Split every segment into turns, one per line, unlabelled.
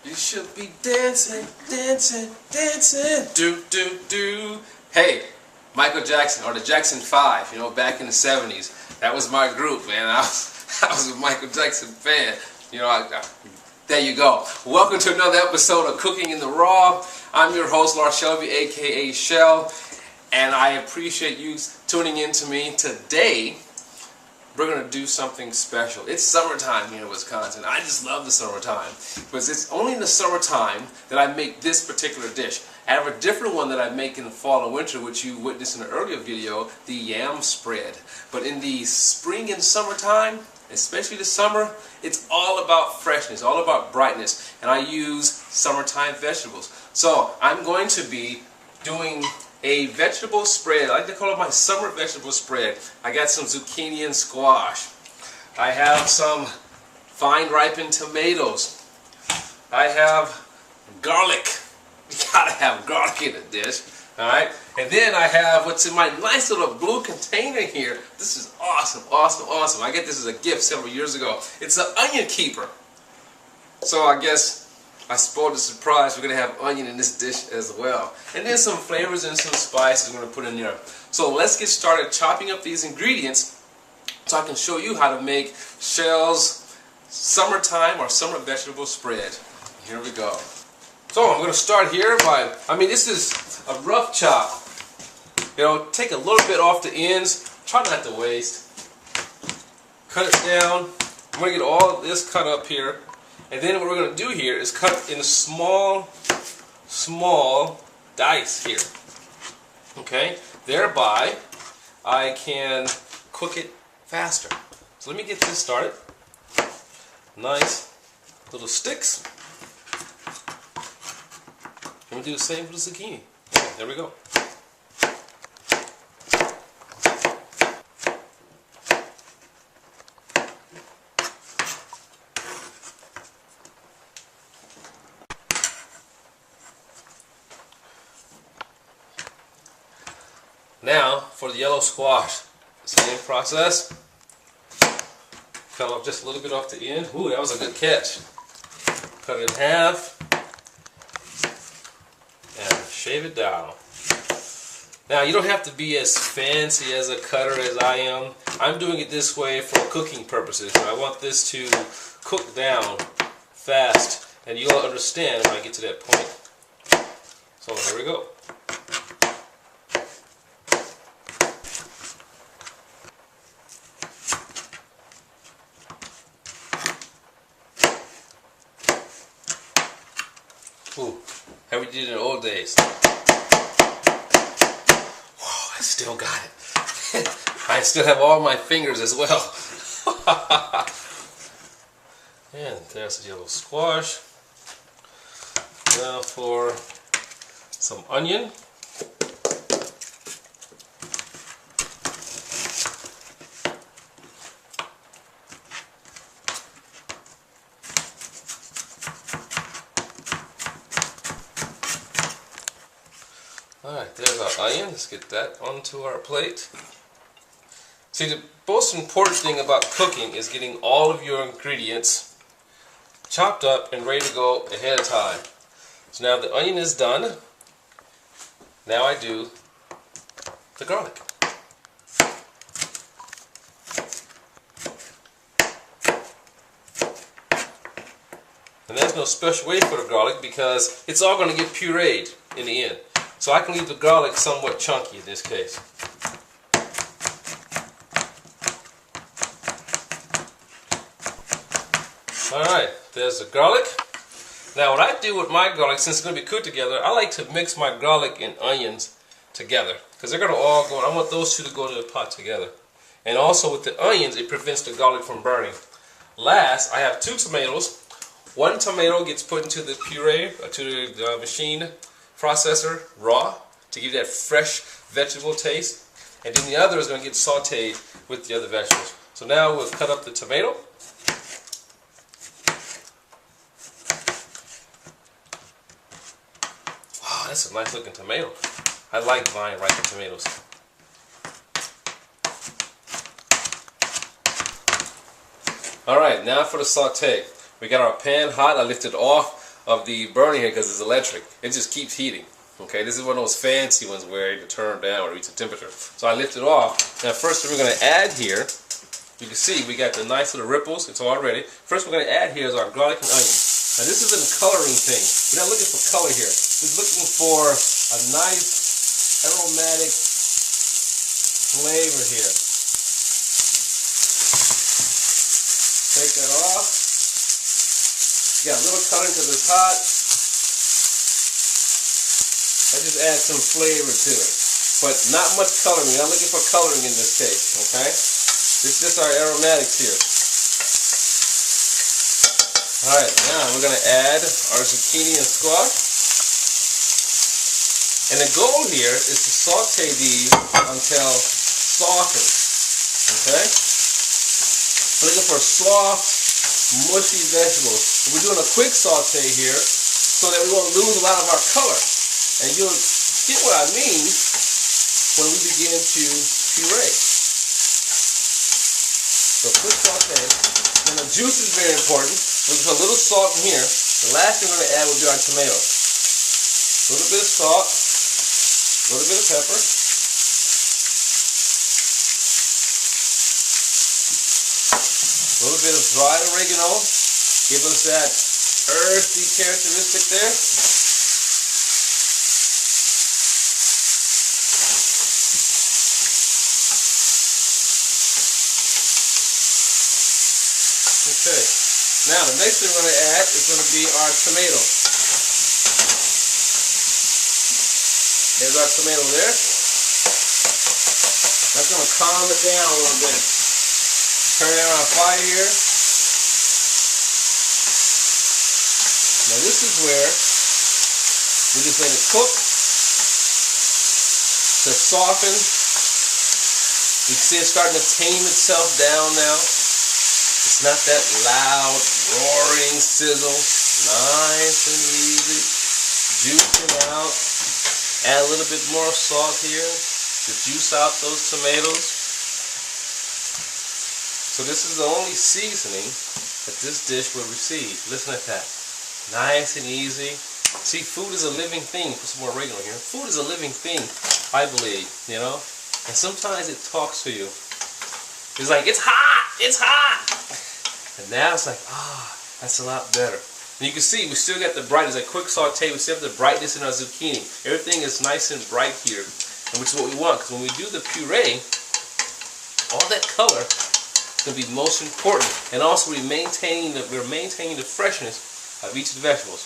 You should be dancing, dancing, dancing. Do, do, do. Hey, Michael Jackson, or the Jackson 5, you know, back in the 70s. That was my group, man. I was a Michael Jackson fan. You know, there you go. Welcome to another episode of Cooking in the Raw. I'm your host, Lars Shelby, aka Shell, and I appreciate you tuning in to me. Today, we're going to do something special. It's summertime here in Wisconsin. I just love the summertime because it's only in the summertime that I make this particular dish. I have a different one that I make in the fall and winter, which you witnessed in an earlier video, the yam spread. But in the spring and summertime, especially the summer, it's all about freshness, all about brightness, and I use summertime vegetables. So I'm going to be doing a vegetable spread. I like to call it my summer vegetable spread. I got some zucchini and squash. I have some fine ripened tomatoes. I have garlic. You gotta have garlic in a dish. Alright? And then I have what's in my nice little blue container here. This is awesome, awesome, awesome. I get this as a gift several years ago. It's an onion keeper. So I guess I spoiled the surprise. We're going to have onion in this dish as well. And then some flavors and some spices we're going to put in there. So let's get started chopping up these ingredients so I can show you how to make Shell's summertime or summer vegetable spread. Here we go. So I'm going to start here by, this is a rough chop. You know, take a little bit off the ends. Try not to waste. Cut it down. I'm going to get all of this cut up here. And then what we're going to do here is cut in small dice here. Okay? Thereby, I can cook it faster. So let me get this started. Nice little sticks. I'm going to do the same for the zucchini. Okay, there we go. Now, for the yellow squash, same process. Cut off just a little bit off the end. Ooh, that was a good catch. Cut it in half and shave it down. Now, you don't have to be as fancy as a cutter as I am. I'm doing it this way for cooking purposes. I want this to cook down fast, and you'll understand when I get to that point. So, here we go. Ooh, how we did in the old days. Whoa, I still got it. I still have all my fingers as well. And there's the yellow squash. Now for some onion. Alright, there's our onion. Let's get that onto our plate. See, the most important thing about cooking is getting all of your ingredients chopped up and ready to go ahead of time. So now the onion is done. Now I do the garlic. And there's no special way for the garlic because it's all going to get pureed in the end. So I can leave the garlic somewhat chunky in this case. Alright, there's the garlic. Now what I do with my garlic, since it's going to be cooked together, I like to mix my garlic and onions together. Because they're going to all go, I want those two to go into the pot together. And also with the onions, it prevents the garlic from burning. Last, I have 2 tomatoes. 1 tomato gets put into the puree, to the machine processor raw to give that fresh vegetable taste, and then the other is going to get sauteed with the other vegetables. So now we'll cut up the tomato. Wow, that's a nice looking tomato. I like vine ripened tomatoes. Alright, now for the saute. We got our pan hot. I lifted off. of the burning here because it's electric. It just keeps heating. Okay, this is one of those fancy ones where you turn down or reach a temperature. So I lift it off. Now first we're going to add here, you can see we got the nice little ripples. It's all ready. First we're going to add here is our garlic and onion. Now this isn't a coloring thing. We're not looking for color here. We're looking for a nice aromatic flavor here. Take that off. Got a little color because it's hot. I just add some flavor to it, but not much coloring. We're not looking for coloring in this case, okay? This is just our aromatics here. Alright, now we're going to add our zucchini and squash. And the goal here is to saute these until softened, okay? We're looking for soft, mushy vegetables. We're doing a quick saute here so that we won't lose a lot of our color. And you'll get what I mean when we begin to puree. So quick saute. And the juice is very important. We'll put a little salt in here. The last thing we're going to add will be our tomatoes. A little bit of salt, a little bit of pepper. A little bit of dried oregano. Give us that earthy characteristic there. Okay, now the next thing we're going to add is going to be our tomato. There's our tomato there. That's going to calm it down a little bit. Turn down our fire here. Now this is where we just let it cook to soften. You can see it's starting to tame itself down now. It's not that loud, roaring sizzle. Nice and easy. Juicing out. Add a little bit more salt here to juice out those tomatoes. So this is the only seasoning that this dish will receive. Listen at that. Nice and easy. See, food is a living thing. Put some more oregano here. Food is a living thing, I believe, you know. And sometimes it talks to you. It's like, it's hot! It's hot! And now it's like, that's a lot better. And you can see we still got the brightness, a quick saute, we still have the brightness in our zucchini. Everything is nice and bright here, and which is what we want, because when we do the puree, all that color is going to be most important. And also we're maintaining the freshness of each of the vegetables.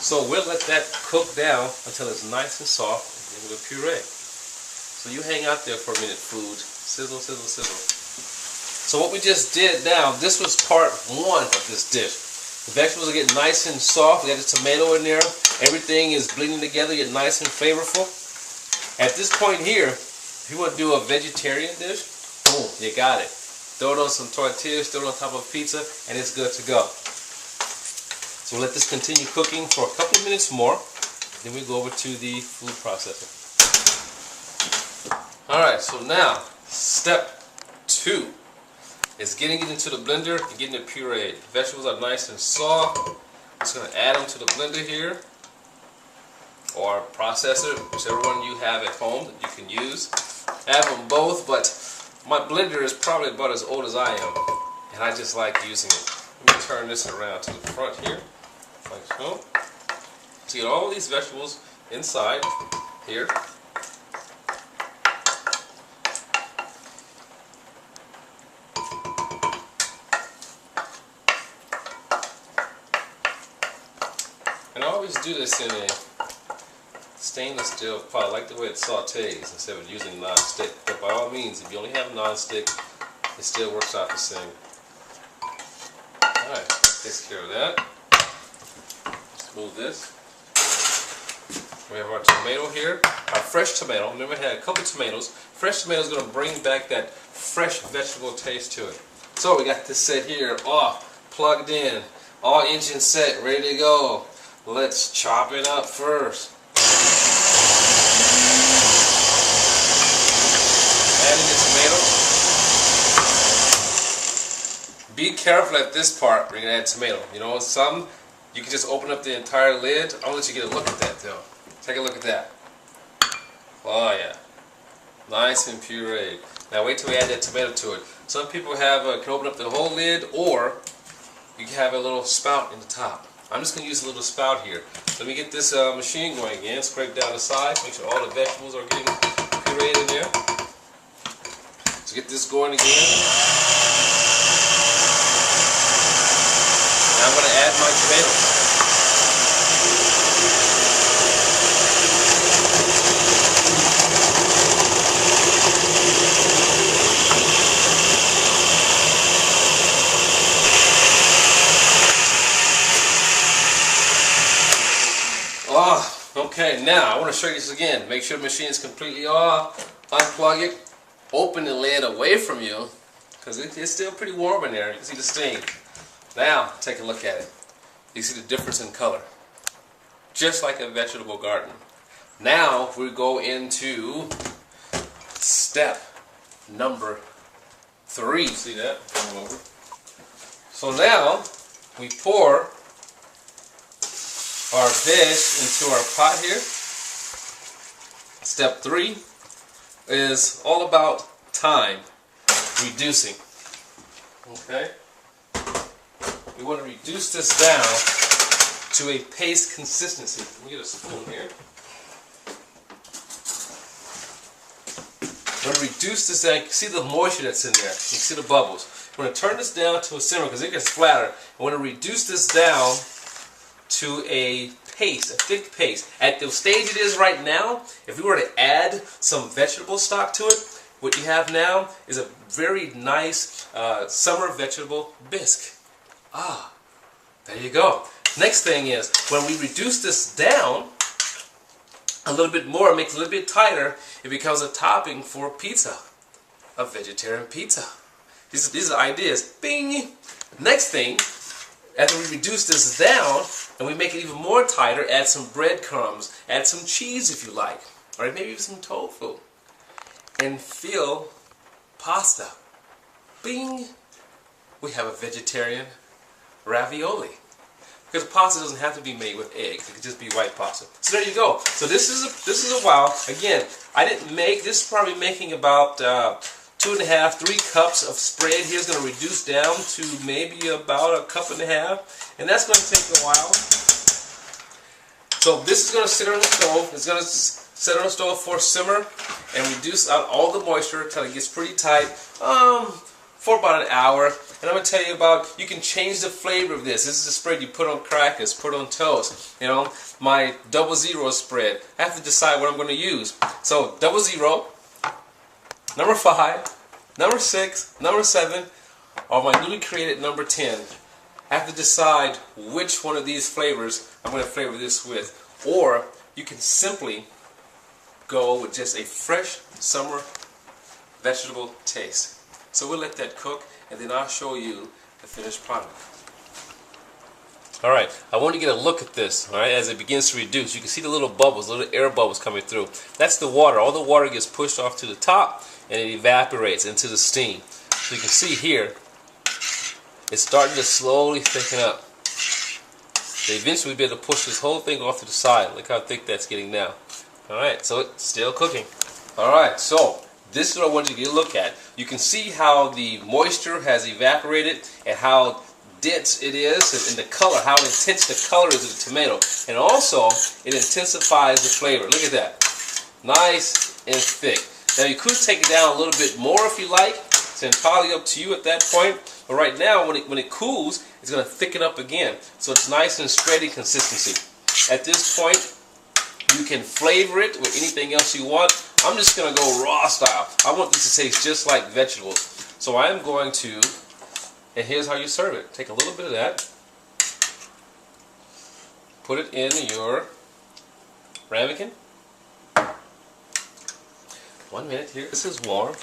So we'll let that cook down until it's nice and soft, and then we'll puree. So you hang out there for a minute, food. Sizzle, sizzle, sizzle. So what we just did now, this was part one of this dish. The vegetables are getting nice and soft. We got the tomato in there. Everything is blending together, get nice and flavorful. At this point here, if you want to do a vegetarian dish, boom, you got it. Throw it on some tortillas, throw it on top of pizza, and it's good to go. So we'll let this continue cooking for a couple of minutes more. Then we go over to the food processor. Alright, so now, step 2. Is getting it into the blender and getting it pureed. The vegetables are nice and soft. I'm just going to add them to the blender here, or processor, whichever one you have at home that you can use. I have them both, but my blender is probably about as old as I am, and I just like using it. Let me turn this around to the front here, like so. So you get all these vegetables inside here. And I always do this in a stainless steel pot. I like the way it sautés instead of using non-stick. But by all means, if you only have non-stick, it still works out the same. Alright, takes care of that. Let's move this. We have our tomato here. Our fresh tomato. Remember, I had a couple tomatoes. Fresh tomato is going to bring back that fresh vegetable taste to it. So we got this set here, off, plugged in, all engine set, ready to go. Let's chop it up first. Adding the tomato. Be careful at this part when you're going to add tomato. You know, some You can just open up the entire lid. I'll let you get a look at that though. Take a look at that. Oh yeah. Nice and pureed. Now wait till we add that tomato to it. Some people have can open up the whole lid, or you can have a little spout in the top. I'm just going to use a little spout here. Let me get this machine going again. Scrape down the sides. Make sure all the vegetables are getting pureed in there. So get this going again. Now I'm going to add my tomatoes. Okay, now I want to show you this again. Make sure the machine is completely off. Unplug it. Open the lid away from you, because it's still pretty warm in there. You can see the steam. Now, take a look at it. You see the difference in color. Just like a vegetable garden. Now, we go into step number 3. See that? Come over. So now, we pour our veg into our pot here. Step 3 is all about time reducing. Okay? We want to reduce this down to a paste consistency. Let me get a spoon here. We're going to reduce this down. You can see the moisture that's in there. You can see the bubbles. We're going to turn this down to a simmer because it gets flatter. We're going to reduce this down to a paste, a thick paste. At the stage it is right now, if we were to add some vegetable stock to it, what you have now is a very nice summer vegetable bisque. Ah, there you go. Next thing is, when we reduce this down a little bit more, make it a little bit tighter, it becomes a topping for pizza, a vegetarian pizza. These are ideas. Bing! Next thing, after we reduce this down and we make it even more tighter, add some breadcrumbs, add some cheese if you like, or maybe even some tofu, and fill pasta. Bing! We have a vegetarian ravioli. Because pasta doesn't have to be made with eggs; it could just be white pasta. So there you go. So this is a wow. Again, I didn't make this. Is probably making about 2.5, 3 cups of spread. Here is going to reduce down to maybe about 1.5 cups, and that's going to take a while. So this is going to sit on the stove. It's going to sit on the stove for a simmer and reduce out all the moisture until it gets pretty tight for about an hour. And I'm going to tell you about, you can change the flavor of this. This is a spread you put on crackers, put on toast. You know, my 00 spread. I have to decide what I'm going to use. So 00, number 5, number 6, number 7, or my newly created number 10. I have to decide which one of these flavors I'm going to flavor this with. Or you can simply go with just a fresh summer vegetable taste. So we'll let that cook, and then I'll show you the finished product. Alright, I want to get a look at this, alright, as it begins to reduce. You can see the little bubbles, little air bubbles coming through. That's the water. All the water gets pushed off to the top, and it evaporates into the steam. So you can see here, it's starting to slowly thicken up. So eventually we'll be able to push this whole thing off to the side. Look how thick that's getting now. Alright, so it's still cooking. Alright, so this is what I want you to get a look at. You can see how the moisture has evaporated and how dense it is, and the color, how intense the color is of the tomato. And also, it intensifies the flavor. Look at that. Nice and thick. Now you could take it down a little bit more if you like. It's entirely up to you at that point. But right now, when it cools, it's going to thicken up again. So it's nice and spready consistency. At this point, you can flavor it with anything else you want. I'm just going to go raw style. I want this to taste just like vegetables. So I am going to, and here's how you serve it. Take a little bit of that. Put it in your ramekin. 1 minute here. This is warm,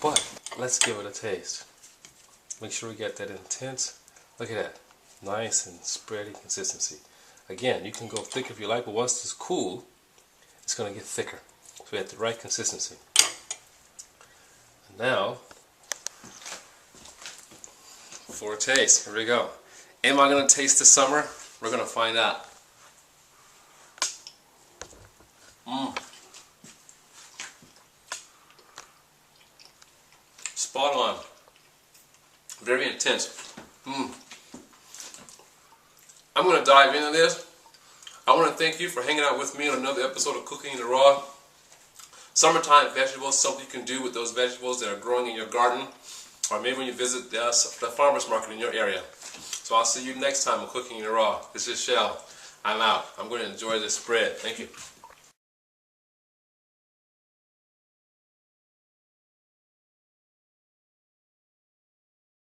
but let's give it a taste. Make sure we get that intense. Look at that. Nice and spready consistency. Again, you can go thick if you like, but once it's cool, it's going to get thicker. So we have the right consistency. And now, for a taste. Here we go. Am I going to taste the summer? We're gonna find out. Spot on. Very intense. I'm gonna dive into this. I want to thank you for hanging out with me on another episode of Cooking the Raw. Summertime vegetables, something you can do with those vegetables that are growing in your garden, or maybe when you visit the farmer's market in your area. So I'll see you next time on Cooking the Raw. This is Shell. I'm out. I'm going to enjoy this spread. Thank you.